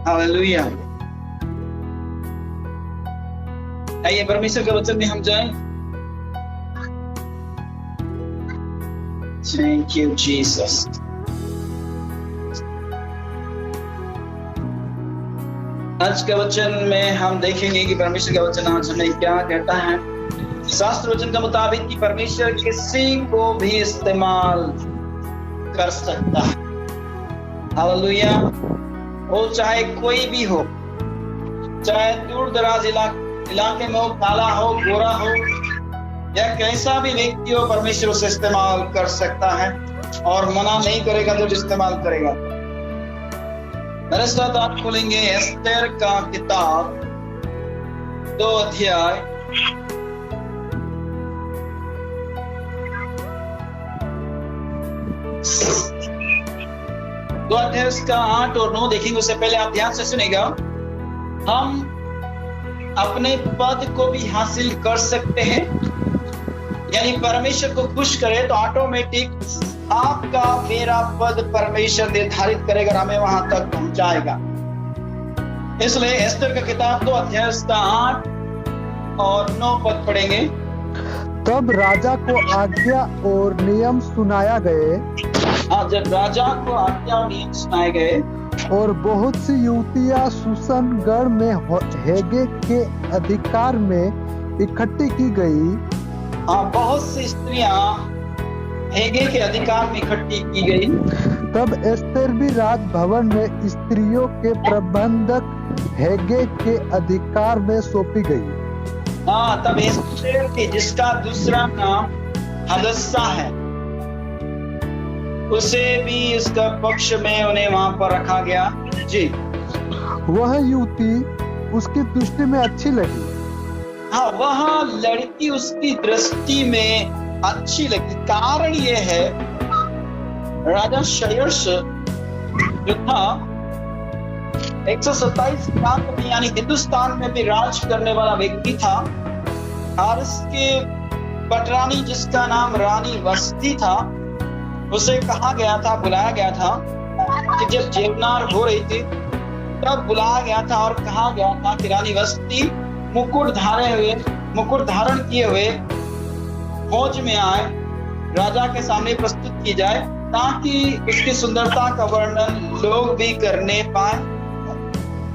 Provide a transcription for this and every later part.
Hallelujah. आइए परमेश्वर के वचन में हम जाएं। Thank you Jesus. आज के वचन में हम देखेंगे कि परमेश्वर का वचन आज हमें क्या कहता है। शास्त्र वचन के मुताबिक कि परमेश्वर किसी को भी इस्तेमाल कर सकता है। हालेलुया। वो चाहे कोई भी हो, चाहे दूर दराज इलाके में हो, काला हो, गोरा हो, या कैसा भी व्यक्ति हो, परमेश्वर उसे इस्तेमाल कर सकता है और मना नहीं करेगा जब इस्तेमाल करेगा। मेरे साथ आप खोलेंगे एस्तेर का किताब 2 अध्याय 2 अध्याय उसका 8 और 9 देखेंगे। उससे पहले आप ध्यान से सुनेगा। हम अपने पद को भी हासिल कर सकते हैं, यानी परमेश्वर को खुश करे तो ऑटोमेटिक आपका मेरा पद परमेश्वर निर्धारित करेगा, हमें वहां तक पहुंचाएगा। इसलिए एस्तेर का किताब 2 अध्याय उसका 8 और 9 पद पढ़ेंगे। तब राजा को आज्ञा और नियम सुनाया गए। जब राजा को आज्ञा और नियम सुनाए गए और बहुत सी युवतियां सुसनगढ़ में हेगे के अधिकार में इकट्ठी की गई। बहुत सी स्त्रियां हेगे के अधिकार में इकट्ठी की गई। तब एस्तेर भी राजभवन में स्त्रियों के प्रबंधक हेगे के अधिकार में सौंपी गई। तब एस्तेर के, जिसका दूसरा नाम हदस्सा है, उसे भी इसका पक्ष में उन्हें वहां पर रखा गया। जी, वह युवती उसकी दृष्टि में अच्छी लगी। वह लड़की उसकी दृष्टि में अच्छी लगी। कारण ये है, राजा शयर्स जो था 127 प्रांत में, यानी हिंदुस्तान में भी राज करने वाला व्यक्ति था, और उसके पटरानी जिसका नाम रानी वस्ती था, उसे कहा गया था, बुलाया गया था कि जब जेवनार हो रही थी तब बुलाया गया था और कहा गया था कि रानी वस्ती मुकुट धारण किए हुए फौज में आए, राजा के सामने प्रस्तुत की जाए, ताकि उसकी सुंदरता का वर्णन लोग भी करने पाए।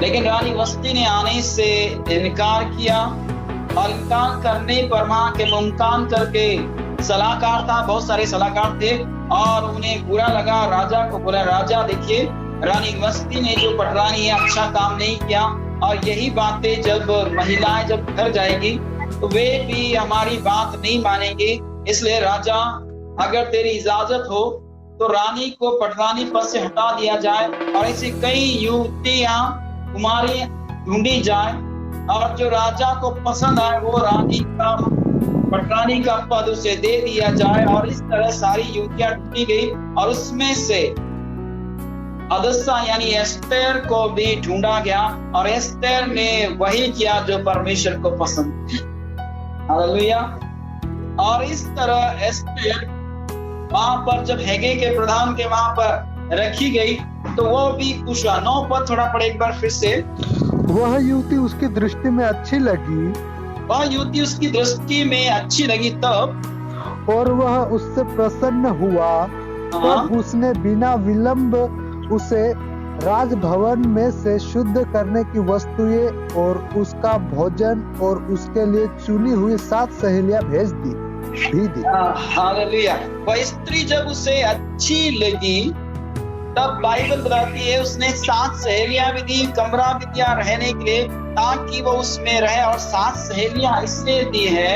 लेकिन रानी वस्ती ने आने से इनकार किया, और इनकार करने पर वहां के मुमकान करके सलाहकार था, बहुत सारे सलाहकार थे, और उन्हें बुरा लगा। राजा को बोला, राजा देखिए, रानी वस्ती ने जो पटरानी है अच्छा काम नहीं किया, और यही बातें जब महिलाएं जब घर जाएगी तो वे भी हमारी बात नहीं मानेंगे। इसलिए राजा, अगर तेरी इजाजत हो तो रानी को पटरानी पद से हटा दिया जाए, और ऐसी कई युवतियां कुमारी ढूंढी जाए, और जो राजा को पसंद आए वो पटरानी का पद उसे दे दिया जाए। और इस तरह सारी युवतियां ढूंढी गई, और उसमें से हदस्सा यानी एस्तेर को भी ढूंढा गया, और एस्तेर ने वही किया जो परमेश्वर को पसंद। हालेलुया। और इस तरह एस्तेर वहां पर जब हेगे के प्रधान के वहां पर रखी गई तो वो भी खुश हुआ। 9 पद थोड़ा पढ़े एक बार फिर से। वह युवती उसकी दृष्टि में अच्छी लगी। वह युवती उसकी दृष्टि में अच्छी लगी तब, और वह उससे प्रसन्न हुआ। तब उसने बिना विलंब उसे राजभवन में से शुद्ध करने की वस्तुएं और उसका भोजन और उसके लिए चुनी हुई 7 सहेलियां भेज दी। हालेलुया। वह स्त्री जब उसे अच्छी लगी तब बाइबल बताती है उसने 7 सहेलियां भी दी, कमरा भी दिया रहने के लिए, ताकि वो उसमें रहे। और 7 सहेलियां इसलिए दी है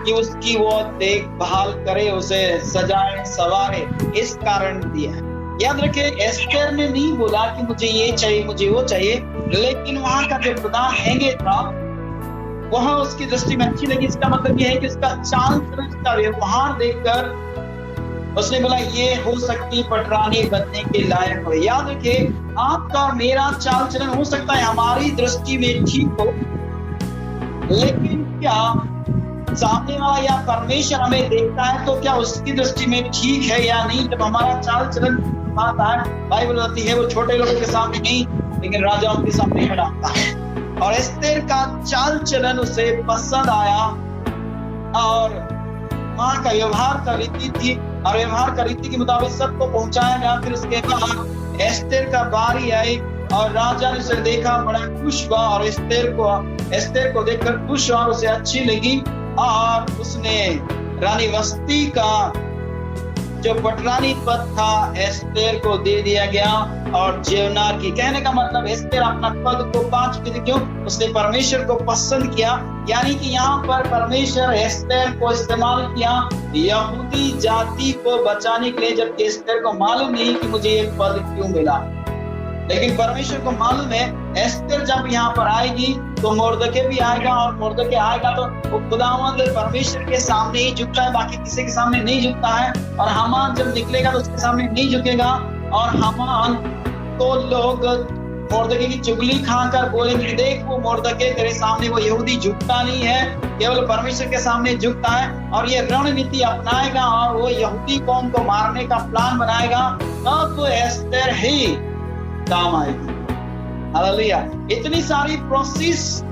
कि उसकी वो देखभाल करे, उसे सजाए सवारे, इस कारण दिया है। याद रखें, एस्तेर ने नहीं बोला कि मुझे ये चाहिए, मुझे वो चाहिए, लेकिन वहां का जो प्रधान हेगे था वह उसकी दृष्टि में अच्छी लगी। इसका मतलब यह है कि उसका चाल चलन, उसका व्यवहार देखकर उसने बोला ये हो सकती पटरानी बनने के लायक हो। याद रखिए, आपका और मेरा चाल चलन हो सकता है हमारी दृष्टि में ठीक हो, लेकिन क्या सामने वाला या परमेश्वर हमें देखता है तो क्या उसकी दृष्टि में ठीक है या नहीं? जब हमारा चाल चलन आता है, बाइबल बताती है वो छोटे लोगों के सामने नहीं लेकिन राजाओं के सामने खड़ा होता है। और एस्तेर का चाल चलन उसे पसंद आया और वहां का व्यवहार का रीति थी और व्यवहार का रीति के मुताबिक सबको पहुंचाया गया। फिर उसके बाद एस्तेर का बारी आई और राजा ने उसे देखा, बड़ा खुश हुआ और एस्तेर को देखकर खुश हुआ और उसे अच्छी लगी और उसने रानी वस्ती का जो पटरानी पद था एस्तेर को दे दिया गया। और जेवनार की, कहने का मतलब एस्तेर अपना पद को पा चुकी थी। क्यों? उसने परमेश्वर को पसंद किया। यानी कि यहाँ पर परमेश्वर एस्तेर को इस्तेमाल किया यहूदी जाति को बचाने के लिए, जबकि एस्तेर को मालूम नहीं कि मुझे ये पद क्यों मिला। लेकिन परमेश्वर को मालूम है एस्तेर जब यहाँ पर आएगी तो मोर्दके भी आएगा और मोर्दके आएगा तो वो खुदावंद परमेश्वर के सामने ही झुकता है, बाकी किसी के सामने नहीं झुकता है। और हामान जब निकलेगा तो उसके सामने नहीं झुकेगा और हामान को लोग मोर्दके की चुगली खाकर बोलेंगे, देख वो मोर्दके तेरे सामने वो यहूदी झुकता नहीं है, केवल परमेश्वर के सामने झुकता है। और ये रणनीति अपनाएगा और वो यहूदी कौम को मारने का प्लान बनाएगा, तब तो एस्तेर ही काम आएगी। हालेलुया। इतनी सारी प्रोसेस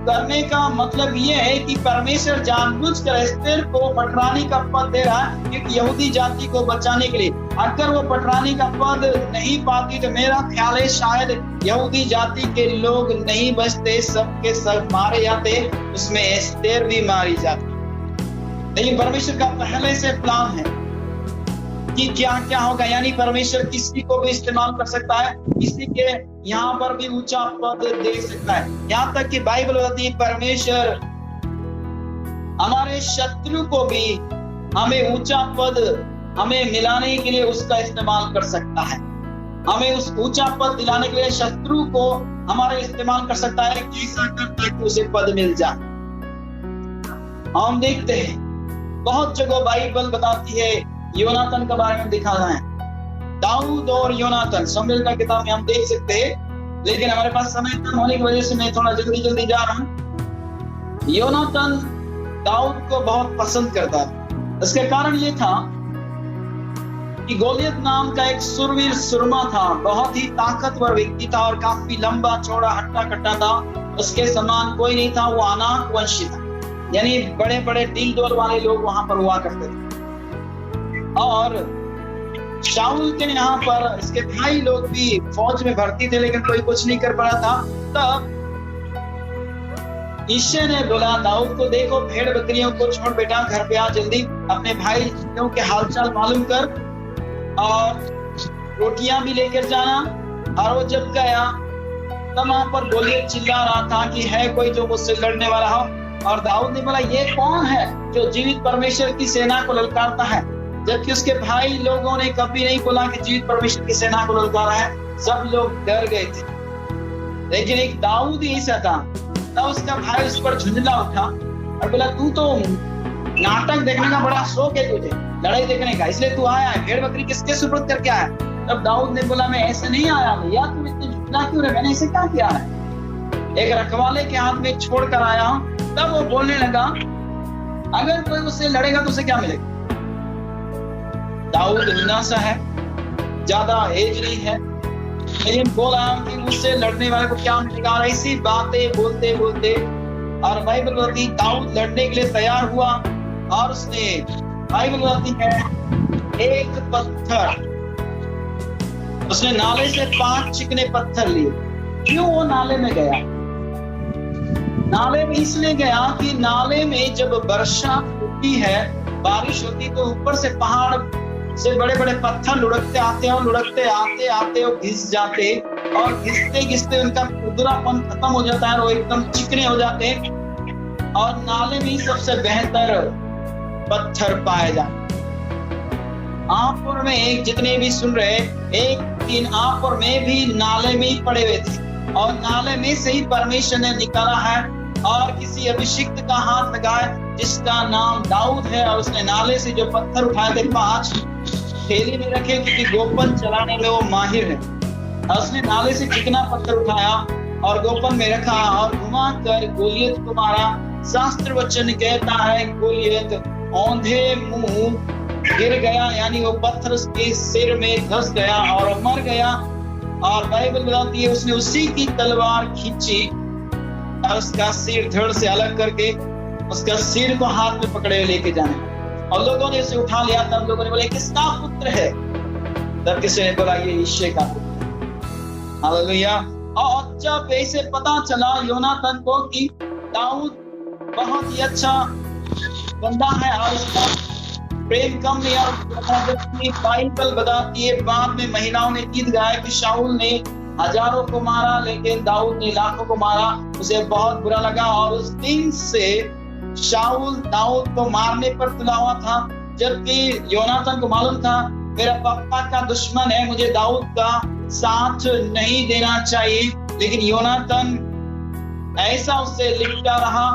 करने का मतलब ये है कि परमेश्वर जानबूझकर एस्तेर को पटरानी का पद दे रहा है क्योंकि यहूदी जाति को बचाने के लिए। अगर वो पटरानी का पद नहीं पाती तो मेरा ख्याल है शायद यहूदी जाति के लोग नहीं बचते, सबके सब मारे जाते, उसमें एस्तेर भी मारी जाती। लेकिन परमेश्वर का पहले से प्लान है कि क्या क्या होगा। यानी परमेश्वर किसी को भी इस्तेमाल कर सकता है, किसी के यहाँ पर भी ऊंचा पद दे सकता है। यहाँ तक कि बाइबल बताती है परमेश्वर हमारे शत्रु को भी हमें ऊंचा पद हमें मिलाने के लिए उसका इस्तेमाल कर सकता है। हमें उस ऊंचा पद दिलाने के लिए शत्रु को हमारा इस्तेमाल कर सकता है, कैसा करता है कि उसे पद मिल जाए। हम देखते हैं बहुत जगह बाइबल बताती है योनातन के बारे में दिखाना है, दाऊद और योनातन शमूएल का किताब में हम देख सकते हैं। लेकिन हमारे पास समय कम होने की वजह से मैं थोड़ा जल्दी जा रहा हूं। योनातन दाऊद को बहुत पसंद करता था। इसका कारण ये था कि गोलियत नाम का एक सुरवीर सुरमा था, बहुत ही ताकतवर व्यक्ति था और काफी लंबा चौड़ा हट्टा कट्टा था। उसके समान कोई नहीं था। वो अनाक वंशी था, यानी बड़े बड़े दिल डोल वाले लोग वहां पर हुआ करते थे। और शाऊल के यहाँ पर इसके भाई लोग भी फौज में भर्ती थे लेकिन कोई कुछ नहीं कर पा रहा था। तब यिशै ने बोला दाऊद को, देखो भेड़ बकरियों को छोड़ बेटा, घर पे आ जल्दी, अपने भाइयों के हालचाल मालूम कर और रोटियां भी लेकर जाना। और वो जब गया तब वहां पर गोलियत चिल्ला रहा था कि है कोई जो मुझसे लड़ने वाला हो। और दाऊद ने बोला ये कौन है जो जीवित परमेश्वर की सेना को ललकारता है, जबकि उसके भाई लोगों ने कभी नहीं बोला कि जीवित परमेश्वर की सेना को ललकारा है। सब लोग डर गए थे, लेकिन एक दाऊद ही ऐसा था। तब उसका भाई उस पर झुंझला उठा और बोला तू तो नाटक देखने का बड़ा शौक है तुझे, लड़ाई देखने का, इसलिए तू आया है, भेड़ बकरी किसके सुपुर्द करके आया? तब दाऊद ने बोला मैं ऐसे नहीं आया भैया, तुम इतने झुंझला क्यों रहे, मैंने ऐसे क्या किया है? एक रखवाले के हाथ में छोड़ कर आया हूं। तब वो बोलने लगा अगर कोई उससे लड़ेगा तो उसे क्या मिलेगा? दाऊद नशा है, ज्यादा एज नहीं है, लेकिन बोला कि मुझसे लड़ने वाले को क्या मिलेगा। और ऐसी बातें बोलते बोलते और बाइबल बताती दाऊद लड़ने के लिए तैयार हुआ और उसने, बाइबल बताती है, एक पत्थर, उसने नाले से 5 चिकने पत्थर लिए। क्यों वो नाले में गया? नाले में इसलिए गया कि नाले में जब वर्षा होती है, बारिश होती, तो ऊपर से पहाड़ से बड़े बड़े पत्थर लुढ़कते आते हैं और लुढ़कते आते आते वो घिस जाते, और घिसते घिसते उनका खुरदरापन खत्म हो जाता है और वो एकदम चिकने हो जाते हैं। और नाले में सबसे बेहतर पत्थर पाए जाते। आपुर में एक जितने भी सुन रहे, एक दिन आपुर में भी नाले में ही पड़े हुए थे और नाले में से ही परमेश्वर ने निकाला है और किसी अभिषिक्त का हाथ लगाए जिसका नाम दाऊद है, और उसने नाले से जो पत्थर उठाए थे 5 थैली में रखे, क्योंकि गोपन चलाने में वो माहिर है। और उसने नाले से चिकना पत्थर उठाया और गोपन में रखा और घुमा कर गोलियत को मारा। शास्त्र वचन कहता है गोलियत औंधे मुंह गिर गया, यानी वो पत्थर उसके सिर में धंस गया और मर गया। और बाइबल बताती है उसने उसी की तलवार खींची और उसका सिर धड़ से अलग करके उसका सिर को हाथ में पकड़े लेके जाने, और लोगों ने उसे उठा लिया। तब लोगों ने बोला किसका पुत्र है? तब किसी ने बोला ये यिशै का पुत्र। हालेलुया। और जब ऐसे पता चला योनातान को कि दाऊद बहुत ही अच्छा बंदा है और उसका प्रेम कम नहीं, और बाइबल बताती है बाद में महिलाओं ने गीत गाया कि शाऊल ने हजारों को मारा लेकिन दाऊद ने लाखों को मारा। उसे बहुत बुरा लगा और उस दिन से शाऊल दाऊद को मारने पर तुला हुआ था, जबकि योनातान को मालूम था मेरा पापा का दुश्मन है, मुझे दाऊद का साथ नहीं देना चाहिए। लेकिन योनातान ऐसा उससे लिपटा रहा।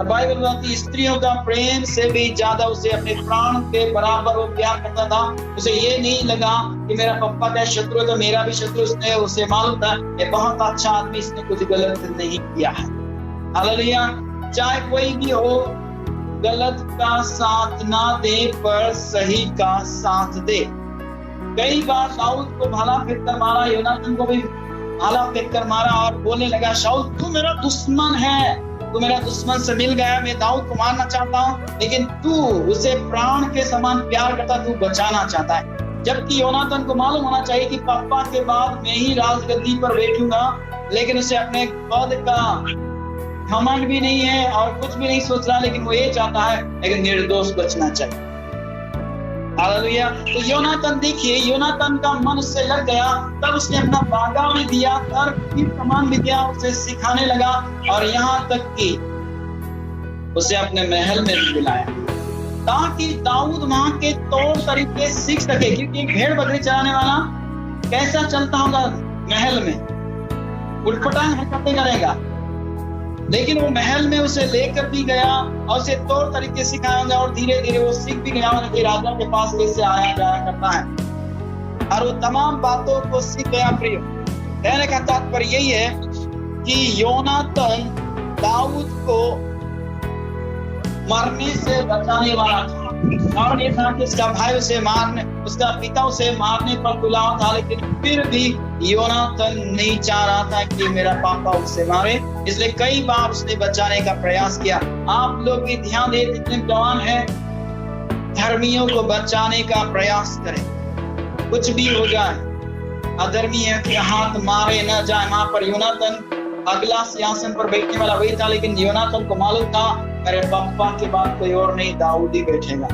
बाइबल बताती स्त्रियों का प्रेम से भी ज्यादा उसे अपने प्राण के बराबर वो प्यार करता था। उसे ये नहीं लगा कि मेरा पापा का शत्रु है तो मेरा भी शत्रु। उसने उसे मालूम था ये बहुत अच्छा आदमी, इसने कुछ गलत नहीं किया है। हालेलुया। चाहे कोई भी हो, गलत का साथ ना दे पर सही का साथ दे। कई बार दाऊद को भाला फेंक कर मारा, योनातान को भी भाला फेंक कर मारा और बोलने लगा शाऊल तू मेरा दुश्मन है, तू मेरा दुश्मन से मिल गया, मैं दाऊद को मारना चाहता हूँ, लेकिन तू उसे प्राण के समान प्यार करता, तू बचाना चाहता है। जबकि योनातान को मालूम होना चाहिए कि पापा के बाद मैं ही राजगद्दी पर बैठूंगा, लेकिन उसे अपने पद का घमंड भी नहीं है और कुछ भी नहीं सोच रहा, लेकिन वो ये चाहता है लेकिन निर्दोष बचना चाहिए। हालेलुया। तो योनातान देखिए, योनातान का मन उससे लग गया, तब उसने अपना बागा भी दिया, तर्क भी प्रमाण भी दिया, उसे सिखाने लगा और यहाँ तक कि उसे अपने महल में भी बुलाया ताकि दाऊद वहां के तौर तरीके सीख सके। क्योंकि भेड़ बकरी चराने वाला कैसा चलता होगा महल में, उठपटांग हरकतें करेगा, लेकिन वो महल में उसे लेकर भी गया और उसे तौर तरीके सिखाया और धीरे धीरे वो सीख भी गया कि राजा के पास कैसे आया जाया करता है, और वो तमाम बातों को सीख गया। प्रिय, कहने का तात्पर्य यही है कि योनातान दाऊद को मरने से बचाने वाला था। और ये था कि उसका भाई उसे मारने, उसका पिता उसे मारने पर तुला था, लेकिन फिर भी योनातान नहीं चाह रहा था कि मेरा पापा उसे मारे, इसलिए कई बार उसने बचाने का प्रयास किया। आप लोग भी ध्यान दें, जितने जवान हैं धर्मियों को बचाने का प्रयास करें। कुछ भी हो जाए, अधर्मी है कि हाथ मारे न जाए। वहां पर योनातान अगला सिंहासन पर बैठने वाला वही था, लेकिन योनातान को मालूम था मेरे पापा के बाद कोई और नहीं, दाऊद ही बैठेगा,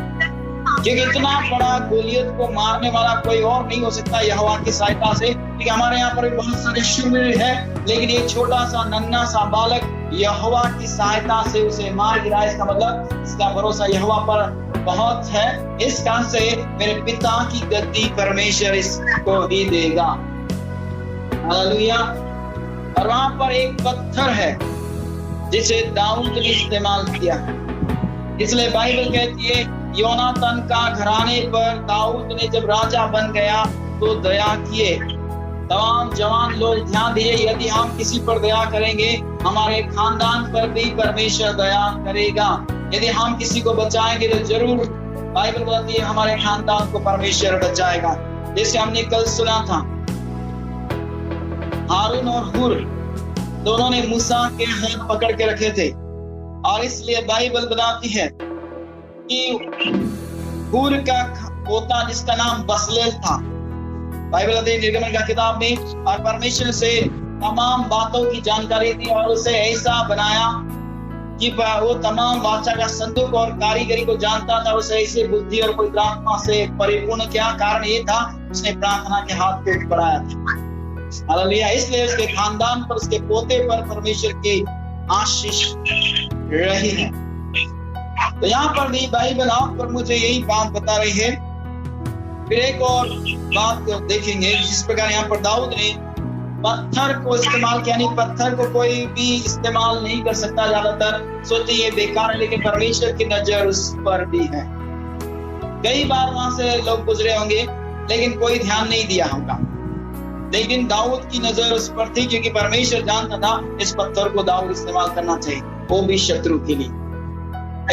क्योंकि इतना बड़ा गोलियत को मारने वाला कोई और नहीं हो सकता यहोवा की सहायता से। क्योंकि हमारे यहाँ पर भी बहुत सारे शूरवीर हैं, लेकिन ये छोटा सा नन्हा सा बालक यहोवा की सहायता से उसे मार गिरा। इसका मतलब इसका भरोसा यहोवा पर बहुत है, इस कारण से मेरे पिता की गद्दी परमेश्वर इसको ही देगा। हालेलुया। और वहां पर एक पत्थर है जिसे दाऊद ने इस्तेमाल किया, इसलिए बाइबल कहती है योनातान का घराने पर दाऊद ने जब राजा बन गया तो दया किए। तमाम जवान लोग ध्यान दीजिए, यदि हम किसी पर दया करेंगे हमारे खानदान पर भी परमेश्वर दया करेगा। यदि हम किसी को बचाएंगे तो जरूर बाइबल बताती है हमारे खानदान को परमेश्वर बचाएगा। जैसे हमने कल सुना था, हारून और हुर दोनों ने मूसा के हाथ पकड़ के रखे थे, और इसलिए बाइबल बताती है कि हुर का पोता जिसका नाम बसलेल था, बाइबल निर्गमन का किताब में, और परमेश्वर से तमाम बातों की जानकारी दी और उसे ऐसा बनाया कि वो तमाम वाचा का संदूक और कारीगरी को जानता था। उसे ऐसे बुद्धि और पवित्र आत्मा से परिपूर्ण किया। कारण ये था उसने प्रार्थना के हाथ पे बढ़ाया था। हालेलुया। इसलिए उसके खानदान पर, उसके पोते पर परमेश्वर की आशीष रही है। तो यहाँ पर भी बाइबल आप पर मुझे यही बात बता रही है। फिर एक और बात को देखेंगे, जिस प्रकार यहाँ पर दाऊद ने पत्थर को इस्तेमाल किया, यानी पत्थर को कोई भी इस्तेमाल नहीं कर सकता। ज्यादातर सोचते ये बेकार है, लेकिन परमेश्वर की नजर उस पर भी है। कई बार वहां से लोग गुजरे होंगे लेकिन कोई ध्यान नहीं दिया होगा, लेकिन दाऊद की नजर उस पर थी, क्योंकि परमेश्वर जानता था इस पत्थर को दाऊद इस्तेमाल करना चाहिए, वो भी शत्रु के लिए।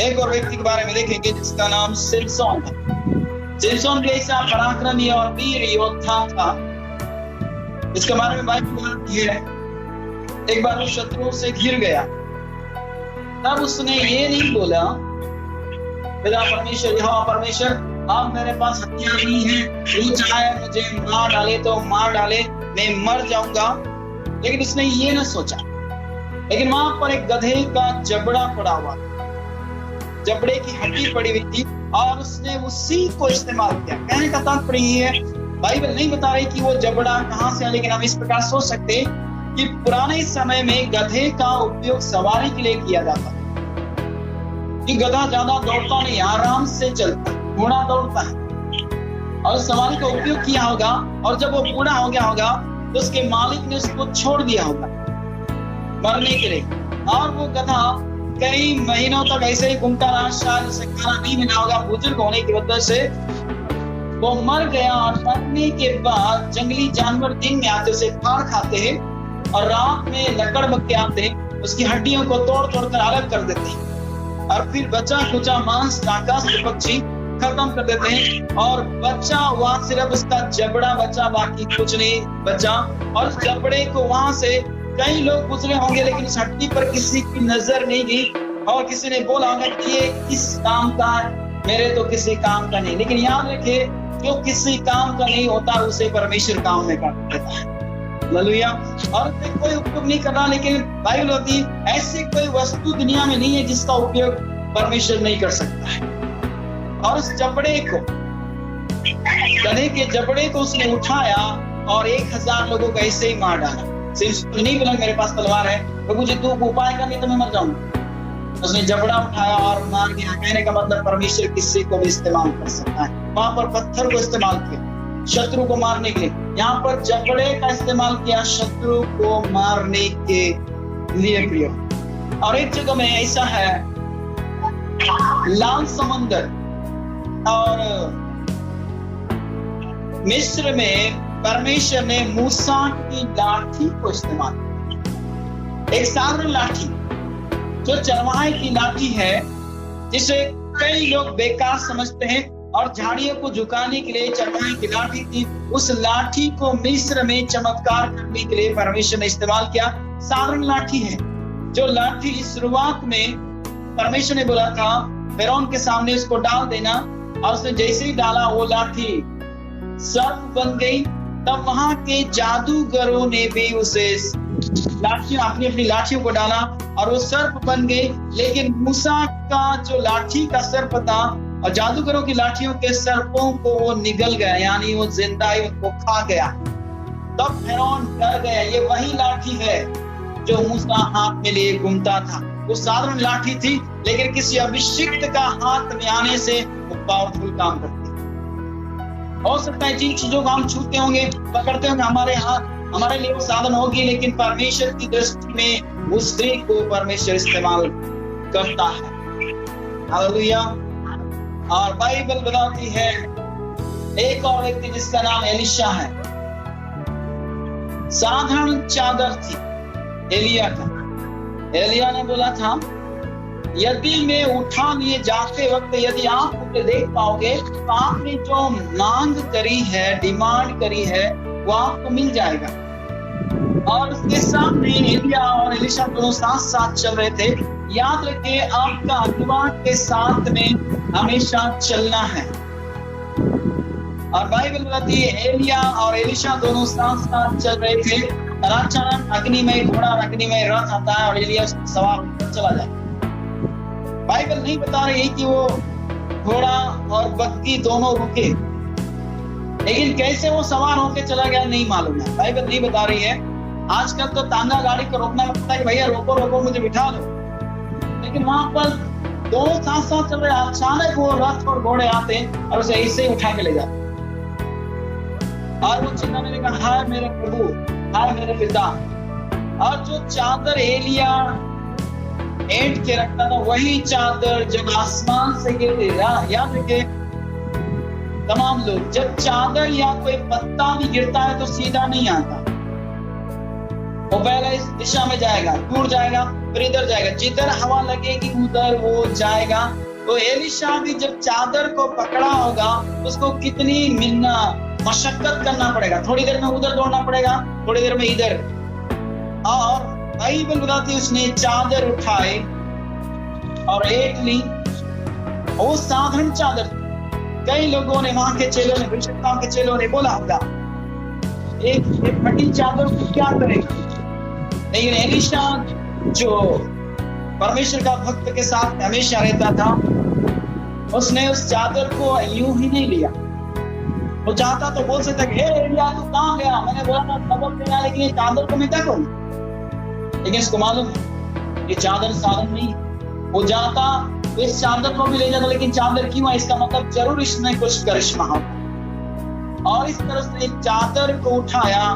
एक और व्यक्ति के बारे में देखेंगे जिसका नाम सिमसोन था। सिमसोन भी ऐसा पराक्रमी और वीर योद्धा था, इसके बारे में बाइबल बताती है। एक बार वो शत्रुओं से घिर गया, तब उसने ये नहीं बोला पिता परमेश्वर, यहोवा परमेश्वर अब मेरे पास हथियार नहीं है, वो चाहे मुझे मार डाले तो मार डाले, मैं मर जाऊंगा। लेकिन उसने ये ना सोचा। लेकिन वहां पर एक गधे का जबड़ा पड़ा हुआ, जबड़े की हड्डी पड़ी हुई थी, और उसने उसी को इस्तेमाल किया। कहने का तात्पर्य है, बाइबल नहीं बता रही कि वो जबड़ा कहां से है, लेकिन हम इस प्रकार सोच सकते हैं कि पुराने समय में गधे का उपयोग सवारी के लिए किया जाता था। कि गधा ज्यादा दौड़ता नहीं, आराम से चलता, घोड़ा दौड़ता है, और सवारी का उपयोग किया होगा। और जब वो बूढ़ा हो गया होगा तो उसके मालिक ने उसको छोड़ दिया होगा मरने के लिए, और वो गधा कई महीनों तक ऐसे ही घूमता रहा, शायद उसे खाना नहीं मिला होगा, बुजुर्ग होने की वजह से वो मर गया। और मरने के बाद जंगली जानवर दिन में आते, उसे फाड़ खाते हैं, और रात में लकड़ बक्के आते हैं, उसकी हड्डियों को तोड़ तोड़ कर अलग कर देते हैं, और फिर बचा खुचा मांस आकाश के पक्षी खत्म कर देते हैं, और बचा हुआ सिर्फ उसका जबड़ा बचा, बाकी कुछ नहीं बचा। और उस जबड़े को वहां से कई लोग गुजरे होंगे, लेकिन उस हड्डी पर किसी की नजर नहीं गई, और किसी ने बोला होगा कि ये किस काम का है, मेरे तो किसी काम का नहीं। लेकिन याद रखिए, जो किसी काम का नहीं होता उसे परमेश्वर काम में कर देता है। हालेलुया। और कोई उपयोग नहीं कर रहा, लेकिन बाइबल होती ऐसी कोई वस्तु दुनिया में नहीं है जिसका उपयोग परमेश्वर नहीं कर सकता है। और उस जबड़े को, गधे के जबड़े को उसने उठाया और 1000 लोगों को ऐसे ही मार डाला। सिर्फ नहीं बोला मेरे पास तलवार है, प्रभु जी तू उपाय कर, नहीं तो मैं मर जाऊंगा। उसने जबड़ा उठाया और मार गया। कहने का मतलब परमेश्वर किसी को भी इस्तेमाल कर सकता है। वहां पर पत्थर को इस्तेमाल किया शत्रु को मारने के लिए, यहाँ पर जबड़े का इस्तेमाल किया शत्रु को मारने के लिए प्रिय। और एक जगह में ऐसा है, लाल समंदर और मिस्र में परमेश्वर ने मूसा की लाठी को इस्तेमाल किया। एक साधारण लाठी जो चरवाहे की लाठी है, जिसे कई लोग बेकार समझते हैं, और झाड़ियों को झुकाने के लिए चरवाहे की लाठी थी। उस लाठी को मिस्र में चमत्कार करने के लिए परमेश्वर ने इस्तेमाल किया। साधारण लाठी है, जो लाठी शुरुआत में परमेश्वर ने बोला था फिरौन के सामने उसको डाल देना, और उसने जैसे ही डाला वो लाठी सर्प बन गई। तब वहां के जादूगरों ने भी उसे लाठियां, अपनी अपनी लाठियों को डाला और वो सर्प बन गए। लेकिन मूसा का जो लाठी का सर्प था और जादूगरों की लाठियों के सर्पों को वो निगल गया, यानी वो जिंदा ही उनको खा गया। तब फिरौन डर गया। ये वही लाठी है जो मूसा हाथ में लिए घूमता था। वो साधारण लाठी थी, लेकिन किसी अभिषिक्त का हाथ में आने से वो पावरफुल काम करती। हो सकता है जिन चीजों को हम छूते होंगे, पकड़ते होंगे, हमारे हाथ, हमारे लिए वो साधन होगी, लेकिन परमेश्वर की दृष्टि में उस स्त्री को परमेश्वर इस्तेमाल करता है। हालेलुया। और बाइबल बताती है एक और व्यक्ति जिसका नाम एलिशा है, साधारण चादर थी एलिया का। एलिया ने बोला था यदि मैं उठा लिए जाते वक्त यदि आप मुझे देख पाओगे तो आपने जो मांग करी है, डिमांड करी है, वो आपको मिल जाएगा। और उसके सामने एलिया और एलिशा दोनों साथ साथ चल रहे थे। याद रखिए, आपका अगुवा के साथ में हमेशा चलना है। और बाइबल बताती है एलिया और एलिशा दोनों साथ साथ चल रहे थे, और अचानक अग्निमय घोड़ा और अग्निमय रथ आता है और एलिया सवार होकर चला जाए। बाइबल नहीं बता रही कि वो घोड़ा और बग्गी दोनों रुके, लेकिन कैसे वो सवार होकर चला गया नहीं मालूम है। बाइबल नहीं बता रही है। आजकल तो तांगा गाड़ी को रोकना पड़ता है कि भैया रोको रोको मुझे बिठा लो, लेकिन वहां पर दोनों साथ साथ चल रहे, अचानक वो रथ और घोड़े आते और उसे ऐसे ही उठा के ले जाते। और वो चिल्लाने लगा, हाय मेरे प्रभु, हाय मेरे पिता। और जो चादर एलिया ऐंठ के रखता था, वही चादर जब आसमान से गिरती, याद रखिए तमाम लोग, जब चादर या कोई पत्ता भी गिरता है तो सीधा नहीं आता, वो पहले इस दिशा में जाएगा, दूर जाएगा, फिर इधर जाएगा, जिधर हवा लगेगी उधर वो जाएगा। तो एलिशा भी जब चादर को पकड़ा होगा, उसको कितनी मशक्कत करना पड़ेगा, थोड़ी देर में उधर दौड़ना पड़ेगा, थोड़ी देर में इधर। और बाइबल बताती है उसने चादर उठाई और एक ली, वो साधारण चादर। कई लोगों ने, वहां के चेलों ने, विशेषताओं के चेलों ने बोला होगा एक फटी चादर को क्या करेगा, लेकिन एलिशा जो परमेश्वर का भक्त के साथ हमेशा रहता था, उसने उस चादर को यूं ही नहीं लिया। वो चाहता तो बोल सकता कि एलिया तू कहां गया, मैंने बोला था सबक देना, लेकिन ये चादर को मैं क्या करूं। लेकिन इसको मालूम है ये चादर साधन नहीं, वो जाता इस चादर को भी ले जाता, लेकिन चादर क्यों है, इसका मतलब जरूर इसमें कुछ करिश्मा होगा। और इस तरह से चादर को उठाया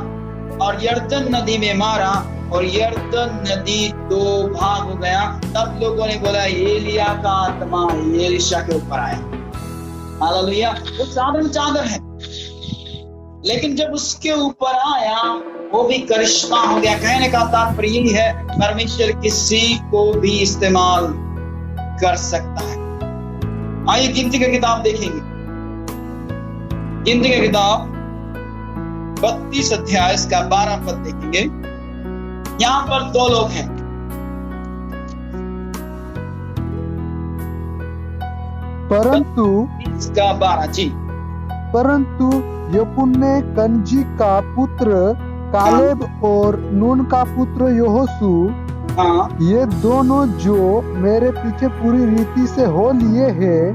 और यर्दन नदी में मारा, और यर्दन नदी दो भाग हो गया। तब लोगों ने बोला एलिया का आत्मा एलिशा के ऊपर आया। हालेलुया। वो साधारण चादर है, लेकिन जब उसके ऊपर आया वो भी करिश्मा हो गया। कहने का तात्पर्य यही है, परमेश्वर किसी को भी इस्तेमाल कर सकता है। आइए गिनती की किताब देखेंगे, गिनती की किताब 32 अध्याय इसका 12 पद देखेंगे। यहां पर दो लोग हैं, परंतु इसका 12 जी, परंतु यपुन्ने कनजी का पुत्र कालेब और नून का पुत्र यहोशू, ये दोनों जो मेरे पीछे पूरी रीति से हो लिए हैं,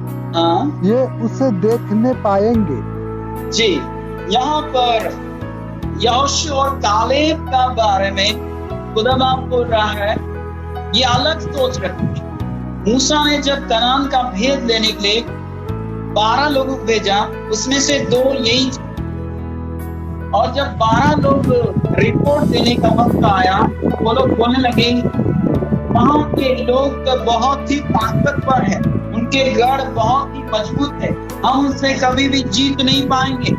ये उसे देखने पाएंगे। जी, यहाँ पर यहोशू और कालेब का बारे में खुदा बाप बोल रहा है, ये अलग सोच रखते हैं। मूसा ने जब कनान का भेद लेने के लिए 12 लोगों को भेजा, उसमें से 2 यही, और जब 12 लोग रिपोर्ट देने का वक्त आया, वो लोग बोलने लगे वहां के लोग तो बहुत ही ताकतवर है, उनके गढ़ बहुत ही मजबूत है, हम उनसे कभी भी जीत नहीं पाएंगे।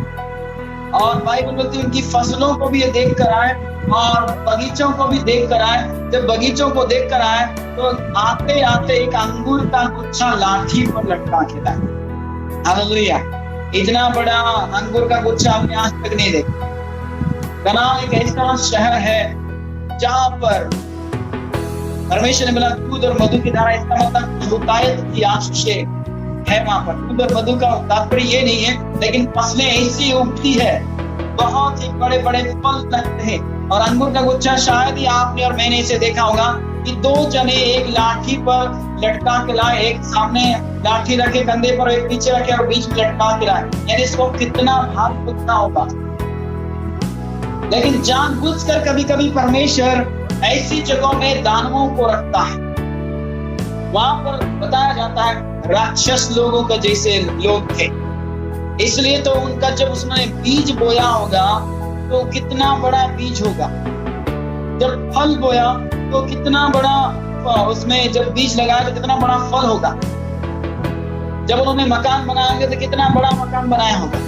और बाइबल बोलती है उनकी फसलों को भी ये देख कर आए और बगीचों को भी देख कर आए। जब बगीचों को देख कर आए तो आते आते एक अंगूर का गुच्छा लाठी पर लटका के लाए। हालेलुया। इतना बड़ा अंगूर का गुच्छा हमने आज तक नहीं देखा। कनान एक ऐसा शहर है जहां पर परमेश्वर ने बोला दूध और मधु की धारा, इसका मतलब बहुतायत की आशीषें है वहां पर। दूध और मधु का तात्पर्य ये नहीं है, लेकिन फसलें ऐसी उगती है, बहुत ही बड़े बड़े फल लगते हैं। और अंगूर का गुच्छा शायद ही आपने और मैंने इसे देखा होगा कि 2 जने एक लाठी पर लटका के लाए, एक सामने लाठी रखे कंधे पर, एक पीछे रखे और बीच में लटका के लाए, यानी इसको कितना भाग उठना होगा। लेकिन जानबूझकर कभी कभी परमेश्वर ऐसी जगहों में दानवों को रखता है। वहां पर बताया जाता है राक्षस लोगों का जैसे लोग थे, इसलिए तो उनका जब उसने बीज बोया होगा तो कितना बड़ा बीज होगा, जब फल बोया तो कितना बड़ा, उसमें जब बीज लगाया तो कितना बड़ा फल होगा, जब उन्होंने मकान बनाएंगे तो कितना बड़ा मकान बनाया होगा।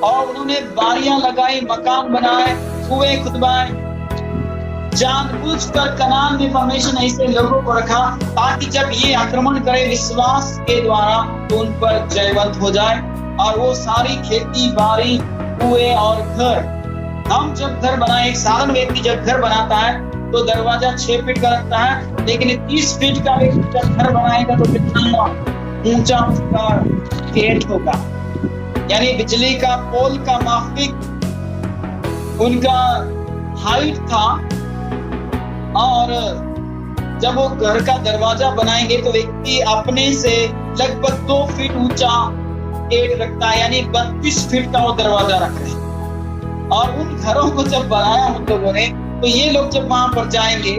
और उन्होंने बारियां लगाई, मकान बनाए, कुएं खुदवाए। जानबूझकर कनान में परमेश्वर ने ऐसे लोगों को रखा ताकि जब ये आक्रमण करे विश्वास के द्वारा तो उन पर जयवंत हो जाए। और वो सारी खेती बाड़ी, कुएं और घर, हम जब घर बनाए, एक साधारण व्यक्ति जब घर बनाता है तो दरवाजा 6 फीट का रखता है, लेकिन 30 फीट का व्यक्ति जब घर बनाएगा तो कितना ऊंचा उसका गेट होगा, यानी बिजली का पोल का माफिक उनका हाइट था। और जब वो घर का दरवाजा बनाएंगे तो व्यक्ति अपने से लगभग 2 फीट ऊंचा गेट रखता है, यानी 32 फीट का वो दरवाजा रख रहे हैं। और उन घरों को जब बनाया उन लोगों ने, तो ये लोग जब वहां पर जाएंगे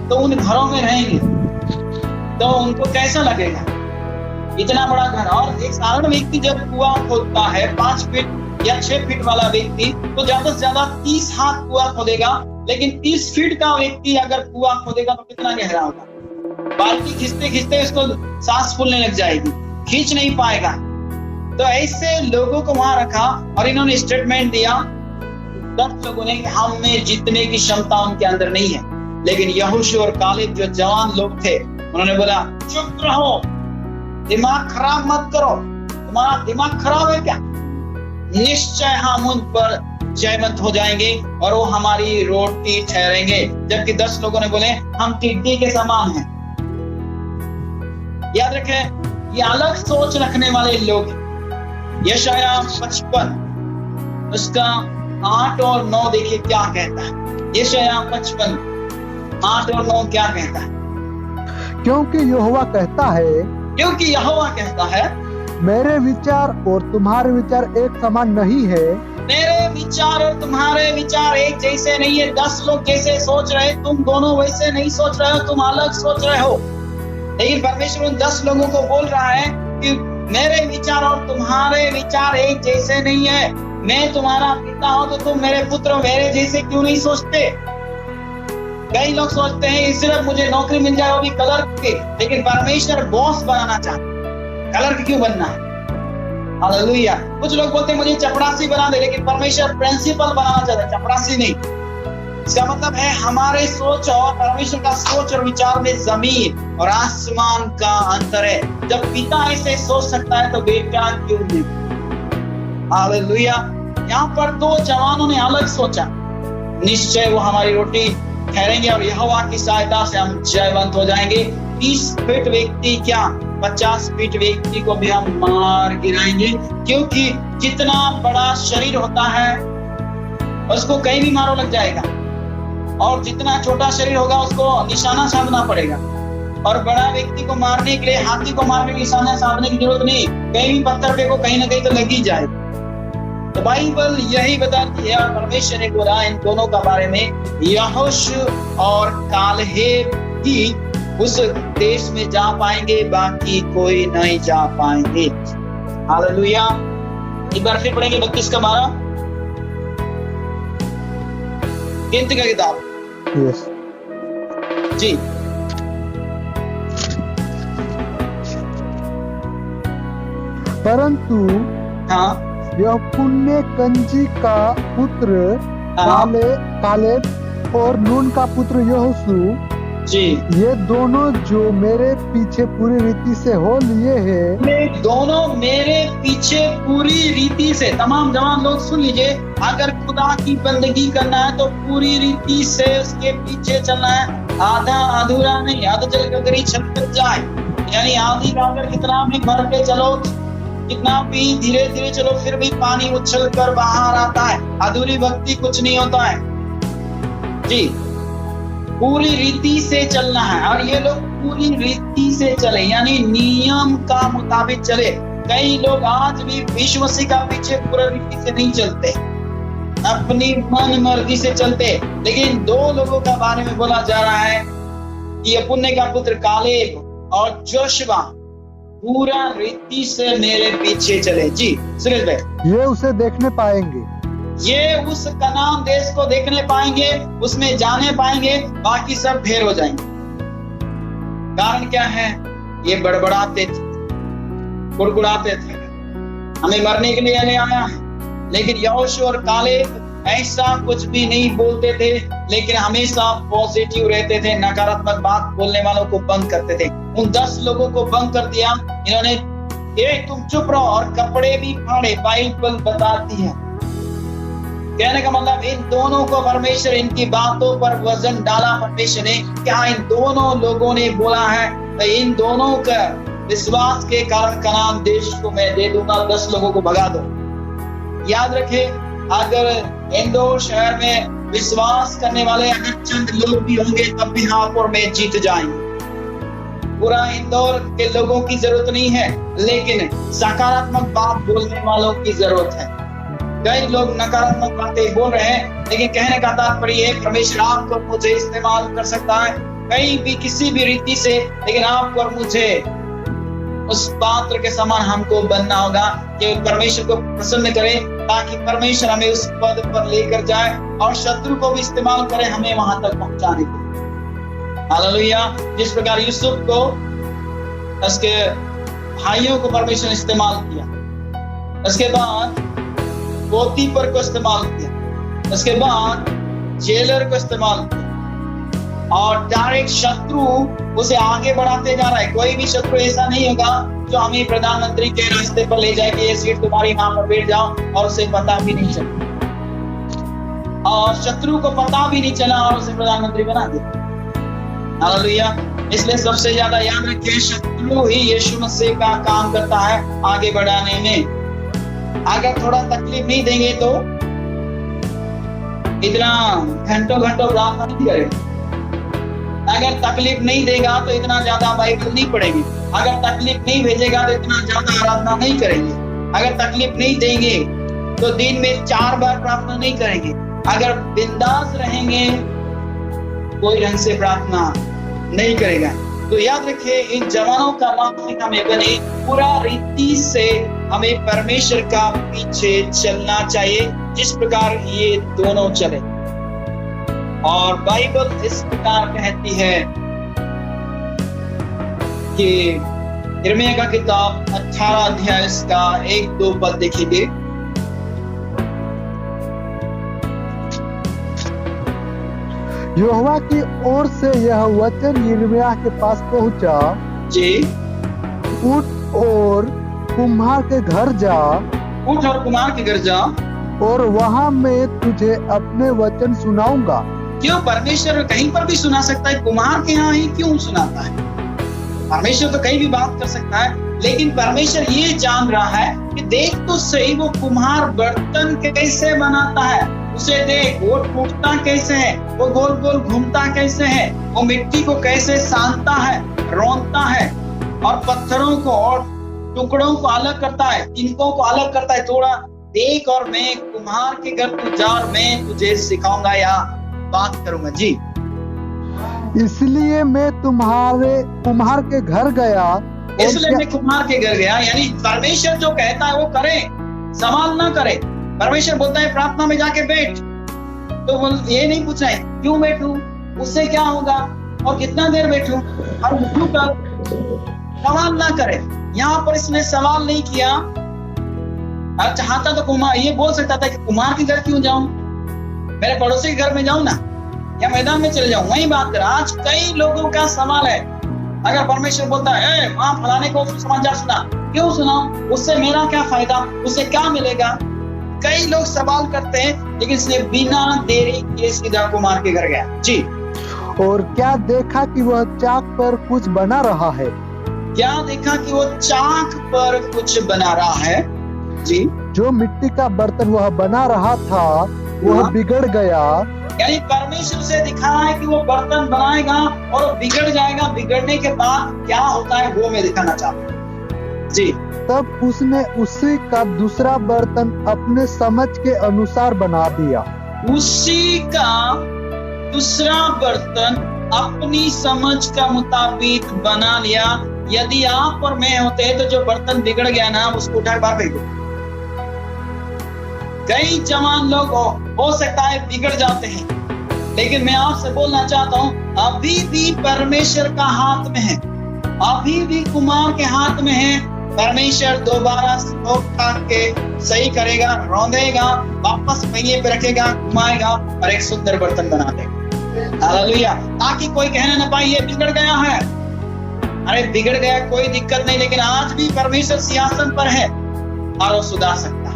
तो उन घरों में रहेंगे तो उनको कैसा लगेगा, इतना बड़ा घर। और एक साधारण व्यक्ति जब कुआं खोदता है 5 फीट या 6 फीट वाला व्यक्ति तो ज्यादा से ज्यादा 30 हाथ कुआं खोदेगा, लेकिन 30 फीट का व्यक्ति अगर कुआं खोदेगा तो कितना गहरा होगा? बाल्टी खींचते खींचते उसको सांस फूलने लग जाएगी, खींच नहीं पाएगा। तो ऐसे लोगों को वहां रखा और इन्होंने स्टेटमेंट दिया 10 लोगों ने कि हम में जीतने की क्षमता उनके अंदर नहीं है। लेकिन यहोशू और कालेब जो जवान लोग थे उन्होंने बोला चुप रहो, दिमाग खराब मत करो, तुम्हारा दिमाग खराब है क्या? निश्चय हम उन पर जयवंत हो जाएंगे और वो हमारी रोटी ठहरेंगे। जबकि 10 लोगों ने बोले हम टिड्डी के समान हैं। याद रखें, ये अलग सोच रखने वाले लोग। यशायाह 55 उसका 8 और 9 देखिए क्या कहता है। यशायाह 55 8 और 9 क्या कहता है? क्योंकि यहोवा कहता है, क्योंकि यहोवा कहता है मेरे विचार और तुम्हारे विचार एक समान नहीं है। मेरे विचार और तुम्हारे विचार एक जैसे नहीं है। 10 लोग जैसे सोच रहे, तुम दोनों वैसे नहीं सोच रहे हो, तुम अलग सोच रहे हो। लेकिन परमेश्वर उन 10 लोगों को बोल रहा है कि मेरे विचार और तुम्हारे विचार एक जैसे नहीं है। मैं तुम्हारा पिता हूं तो तुम मेरे पुत्र मेरे जैसे क्यों नहीं सोचते? कई लोग सोचते हैं सिर्फ मुझे नौकरी मिल जाए वो भी क्लर्क की, लेकिन परमेश्वर बॉस बनाना चाहता है। क्लर्क क्यों बनना है? हालेलुया। कुछ लोग बोलते हैं मुझे चपरासी बना दे, लेकिन परमेश्वर प्रिंसिपल बनाना चाहता है, चपरासी नहीं। इसका मतलब है हमारे सोच और परमेश्वर का सोच और विचार में जमीन और आसमान का अंतर है। जब पिता ऐसे सोच सकता है तो बेटा क्यों नहीं? हालेलुया। यहाँ पर 2 जवानों ने अलग सोचा, निश्चय वो हमारी रोटी ठहरेंगे और यहोवा की सहायता से हम जयवंत हो जाएंगे। 30 फीट व्यक्ति क्या 50 फीट व्यक्ति को भी हम मार गिराएंगे, क्योंकि जितना बड़ा शरीर होता है उसको कहीं भी मारो लग जाएगा, और जितना छोटा शरीर होगा उसको निशाना साधना पड़ेगा। और बड़ा व्यक्ति को मारने के लिए, हाथी को मारने के निशाना साधने की जरूरत नहीं, कहीं भी पत्थर फेंको कहीं ना कहीं तो लग ही जाएगा। तो बाइबल यही बताती है और परमेश्वर ने बोला इन दोनों का बारे में, यहोशू और कालेब ही उस देश में जा पाएंगे, बाकी कोई नहीं जा पाएंगे। हालेलुया। एक बार फिर पढ़ेंगे 32 का 12 गिनती का किताब। यस जी। परंतु हाँ यफुन्ने कंजी का पुत्र कालेब और नून का पुत्र यहोशू जी, ये दोनों जो मेरे पीछे पूरी रीति से हो लिए हैं, दोनों मेरे पीछे पूरी रीति से। तमाम जवान लोग सुन लीजिए, अगर खुदा की बंदगी करना है तो पूरी रीति से उसके पीछे चलना है, आधा अधूरा नहीं। आधा चल कर ही छलक जाए, यानी आधी का अगर कितना भी भर के चलो, कितना भी धीरे धीरे चलो, फिर भी पानी उछल कर बाहर आता है। अधूरी भक्ति कुछ नहीं होता है जी। पूरी रीति से चलना है, और ये लोग पूरी रीति से चले, यानी नियम का मुताबिक चले। कई लोग आज भी विश्वासी का पीछे पूरी रीति से नहीं चलते, अपनी मन मर्जी से चलते। लेकिन 2 लोगों का बारे में बोला जा रहा है कि यफुन्ने का पुत्र कालेब और जोशुआ पूरा रीति से मेरे पीछे चले। जी सुरेश भाई, ये उसे देखने पाएंगे, ये उस कनान देश को देखने पाएंगे, उसमें जाने पाएंगे, बाकी सब ढेर हो जाएंगे। कारण क्या है? ये बड़बड़ाते थे, कुड़कुड़ाते थे, हमें मरने के लिए नहीं आया। लेकिन यहोशू और कालेब ऐसा कुछ भी नहीं बोलते थे, लेकिन हमेशा पॉजिटिव रहते थे, नकारात्मक बात बोलने वालों को बंद करते थे। उन 10 लोगों को बंद कर दिया इन्होंने, तुम चुप रहो, और कपड़े भी फाड़े। बाइबल बताती है, कहने का मतलब इन दोनों को परमेश्वर, इनकी बातों पर वजन डाला परमेश्वर ने। क्या इन दोनों लोगों ने बोला है? तो इन दोनों का विश्वास के कारण कनान देश को मैं दे दूंगा। 10 लोगों को भगा दो। याद रखे, अगर इंदौर शहर में विश्वास करने वाले अगर चंद लोग भी होंगे तब भी हापुड़ में जीत जाएंगे। पूरा इंदौर के लोगों की जरूरत नहीं है, लेकिन सकारात्मक बात बोलने वालों की जरूरत है। कई लोग नकारात्मक बातें बोल रहे हैं, लेकिन कहने का तात्पर्य है परमेश्वर आपको मुझे इस्तेमाल कर सकता है कहीं भी किसी भी रीति से, लेकिन आपको और मुझे उस पात्र के समान हमको बनना होगा कि परमेश्वर को प्रसन्न करें, ताकि परमेश्वर हमें उस पद पर लेकर जाए और शत्रु को भी इस्तेमाल करे हमें वहां तक पहुंचाने के लिए। हालेलुया। जिस प्रकार यूसुफ को उसके भाइयों को परमेश्वर ने इस्तेमाल किया, उसके बाद पोतीफर को इस्तेमाल किया, उसके बाद जेलर को इस्तेमाल किया, और डायरेक्ट शत्रु उसे आगे बढ़ाते जा रहा है। कोई भी शत्रु ऐसा नहीं होगा जो हमें प्रधानमंत्री के रास्ते पर ले जाए कि ये सीट तुम्हारी, वहां पर बैठ जाओ, और उसे पता भी नहीं चला, और शत्रु को पता भी नहीं चला और उसे प्रधानमंत्री बना दिया। हालेलुया। इसलिए सबसे ज्यादा याद रखिए, शत्रु ही यीशु मसीह का काम करता है आगे बढ़ाने में। अगर थोड़ा तकलीफ नहीं देंगे तो इतना घंटों घंटों प्रार्थना नहीं करेंगे। अगर तकलीफ नहीं देगा तो इतना ज्यादा बाइबल नहीं पढ़ेंगे। अगर तकलीफ नहीं भेजेगा तो इतना ज्यादा आराधना नहीं करेंगे। अगर तकलीफ नहीं देंगे तो दिन में 4 बार प्रार्थना नहीं करेंगे। अगर बिंदास रहेंगे कोई ढंग से प्रार्थना नहीं करेगा। तो याद रखिए, इन जवानों का माफिक हमें बने, पूरा रीति से हमें परमेश्वर का पीछे चलना चाहिए जिस प्रकार ये दोनों चले। और बाइबल इस प्रकार कहती है कि यिर्मयाह का किताब 18 अध्याय इसका 1-2 पद देखेंगे। यहोवा की ओर से यह वचन यिर्मयाह के पास पहुंचा, जी, उठ और कुम्हार के घर जा, उठ और कुम्हार के घर जा, और वहां मैं तुझे अपने वचन सुनाऊंगा। क्यों? परमेश्वर कहीं पर भी सुना सकता है, कुम्हार के यहाँ ही क्यों सुनाता है? परमेश्वर तो कहीं भी बात कर सकता है, लेकिन परमेश्वर ये जान रहा है कि देख तो सही वो कुम्हार बर्तन कैसे बनाता है, उसे देख वो टूटता कैसे है, वो गोल गोल घूमता कैसे है, वो मिट्टी को कैसे सानता है, रौंदता है, और पत्थरों को और टुकड़ों को अलग करता है, तिनकों को अलग करता है। थोड़ा देख, और मैं कुम्हार के घर तू जा और मैं तुझे सिखाऊंगा या बात करूंगा। जी, इसलिए मैं कुम्हार के घर गया, इसलिए मैं कुम्हार के घर गया। यानी परमेश्वर जो कहता है वो करे, सवाल ना करे। परमेश्वर बोलता है प्रार्थना में जाके बैठ, तो ये नहीं पूछना है क्यों बैठूं, उससे क्या होगा और कितना देर बैठूं, और क्यों कर, सवाल ना करे। यहाँ पर इसने सवाल नहीं किया। अब चाहता तो कुम्हार ये बोल सकता था कि कुम्हार के घर क्यों जाऊं, मेरे पड़ोसी के घर में जाऊं ना, या मैदान में चले जाऊं, वहीं बात कर। आज कई लोगों का सवाल है, अगर परमेश्वर बोलता है वहां फलाने को समाचार सुना, क्यों सुनाऊं, उससे मेरा क्या फायदा, उससे क्या मिलेगा। कई लोग सवाल करते हैं, लेकिन इसने बिना देरी किए सीधा कुम्हार के घर गया। जी, और क्या देखा कि वह चाक पर कुछ बना रहा है। क्या देखा कि वो चाक पर कुछ बना रहा है। जी, जो मिट्टी का बर्तन वह बना रहा था वह बिगड़ गया। यानी परमेश्वर से दिखा है कि वो बर्तन बनाएगा और बिगड़ जाएगा। बिगड़ने के बाद क्या होता है वो मैं दिखाना चाहता हूँ। जी, तब उसने उसी का दूसरा बर्तन अपने समझ के अनुसार बना दिया। उसी का दूसरा बर्तन अपनी समझ का मुताबिक बना लिया। यदि आप और मैं होते तो जो बर्तन बिगड़ गया ना, उसको उठा बाहर फेंक दो। कई जवान लोग हो सकता है बिगड़ जाते हैं, लेकिन मैं आपसे बोलना चाहता हूँ अभी भी परमेश्वर का हाथ में है, अभी भी कुम्हार के हाथ में है। परमेश्वर दोबारा उठा के सही करेगा, रौंदेगा, वापस पहिए पे रखेगा, घुमाएगा और एक सुंदर बर्तन बना देगा। हालेलुया। ताकि कोई कहना न पाए ये बिगड़ गया है। अरे बिगड़ गया कोई दिक्कत नहीं, लेकिन आज भी परमेश्वर सिंहासन पर है और वो सुधार सकता है।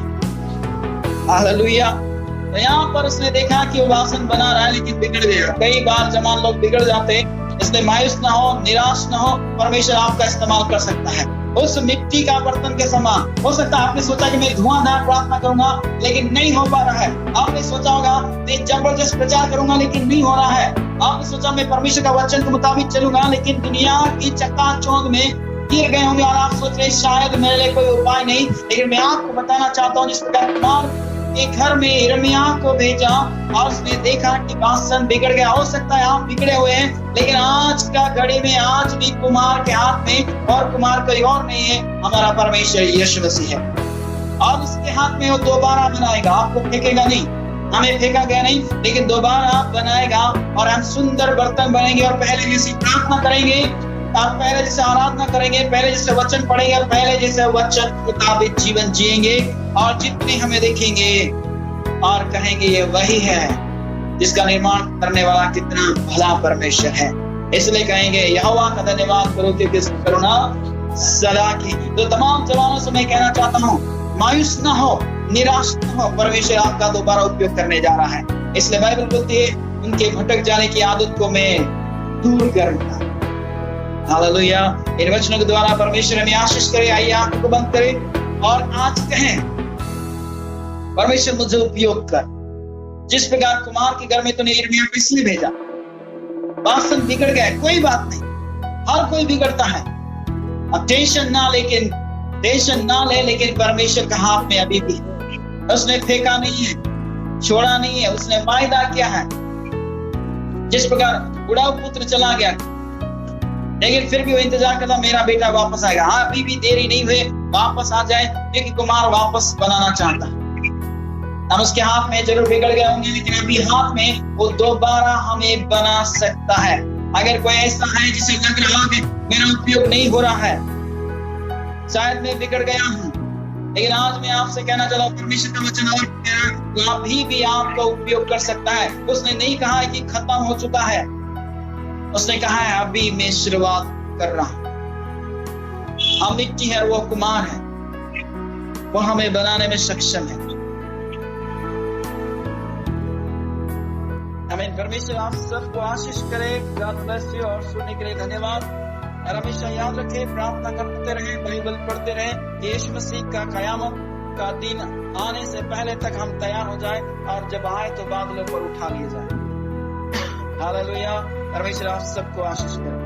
हालेलुया। तो यहाँ पर उसने देखा कि वो वासन बना रहा है लेकिन बिगड़ गया। कई बार जवान लोग बिगड़ जाते हैं, इसलिए मायूस ना हो, निराश ना हो, परमेश्वर आपका इस्तेमाल कर सकता है। उस मिट्टी का बर्तन के समान हो सकता है आपने सोचा कि मैं धुआंधार प्रार्थना करूंगा लेकिन नहीं हो पा रहा है। आपने सोचा होगा मैं जबरदस्त प्रचार करूंगा लेकिन नहीं हो रहा है। आपने सोचा मैं परमेश्वर का वचन के मुताबिक चलूंगा लेकिन दुनिया की चकाचौंध में गिर गए होंगे और आप सोच रहे शायद मेरे लिए कोई उपाय नहीं। लेकिन मैं आपको बताना चाहता हूँ जिस प्रकार कुम्हार के घर में यिर्मयाह को भेजा और उसने देखा कि बासन बिगड़ गया। हो सकता है आप बिगड़े हुए हैं, लेकिन आज का घड़ी में आज भी कुमार के हाथ में और कुमार कोई और नहीं है, हमारा परमेश्वर यीशु मसीह है। और उसके हाथ में वो दोबारा बनाएगा, आपको फेंकेगा नहीं, हमें फेंका गया नहीं, लेकिन दोबारा बनाएगा और हम सुंदर बर्तन बनेंगे और पहले जैसी प्रार्थना करेंगे और पहले जैसे आराधना करेंगे, पहले जैसे वचन पढ़ेंगे और पहले जैसे वचन मुताबिक जीवन जिएंगे। और जितने हमें देखेंगे और कहेंगे ये वही है जिसका निर्माण करने वाला कितना भला परमेश्वर है। इसलिए कहेंगे यहोवा का धन्यवाद करो क्योंकि उसकी करुणा सदा की। तो तमाम जवानों से मैं कहना चाहता हूँ, मायूस ना हो, निराश ना हो, परमेश्वर आपका दोबारा उपयोग करने जा रहा है। इसलिए बाइबल बोलती है उनके भटक जाने की आदत को मैं दूर करूंगा। हालेलुया। इन वचनों के द्वारा परमेश्वर हमें आशीष करे। आइए आंखों को बंद करें और आज कहें, परमेश्वर मुझे उपयोग कर। जिस प्रकार कुमार के घर में तूने यिर्मयाह को इसलिए भेजा, बासन बिगड़ गया, कोई बात नहीं, हर कोई बिगड़ता है। अब टेंशन ना ले, लेकिन परमेश्वर का हाथ में अभी भी उसने फेंका नहीं है, छोड़ा नहीं है, उसने वायदा किया है। जिस प्रकार बुढ़ाऊ पुत्र चला गया, लेकिन फिर भी वो इंतजार करता मेरा बेटा वापस आएगा। हाँ, अभी भी देरी नहीं हुई, वापस आ जाए, क्योंकि कुमार वापस बनाना चाहता है। हम उसके हाथ में जरूर बिगड़ गए होंगे, लेकिन अभी हाथ में वो दोबारा हमें बना सकता है। अगर कोई ऐसा है जिसे लग रहा है मेरा उपयोग नहीं हो रहा है, शायद मैं बिगड़ गया हूँ, लेकिन आज मैं आपसे कहना चाहता हूँ परमेश्वर का वचन और तो अभी भी आपका उपयोग कर सकता है। उसने नहीं कहा है कि खत्म हो चुका है, उसने कहा है अभी मैं शुरुआत कर रहा हूं। हम मिट्टी है, वो कुमार है, वो हमें बनाने में सक्षम है। हमें परमेश्वर आप सबको आशीष करे। God bless you. और सुनने के लिए धन्यवाद। और हमेशा याद रखें, प्रार्थना करते रहे, बाइबल पढ़ते रहे। यीशु मसीह का कयामत का दिन आने से पहले तक हम तैयार हो जाए और जब आए तो बादलों पर उठा लिए जाए। हालेलुया। परमेश्वर आप सबको आशीष करे।